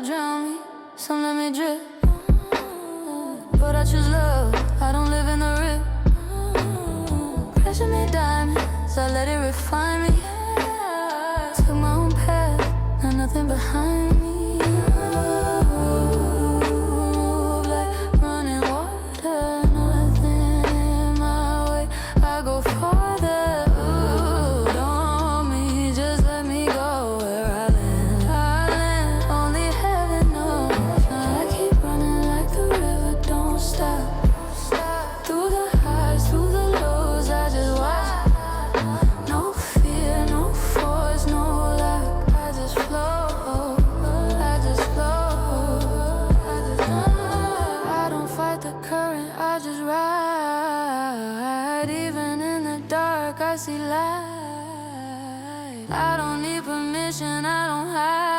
drown me, some let me drip. But I choose love, I don't live in the rip. Pressure me diamonds, I let it refine me. Took my own path, now nothing behind me. Like running water, nothing in my way. I go farther. Don't me, just let me go where I land, only heaven knows. I keep running like the river, don't stop. Through the highs, through the lows, I just watch. No fear, no force, no lack. I just flow, I just flow. I don't fight the current, I just ride. Even in the dark, I see light. I don't need permission, I don't hide.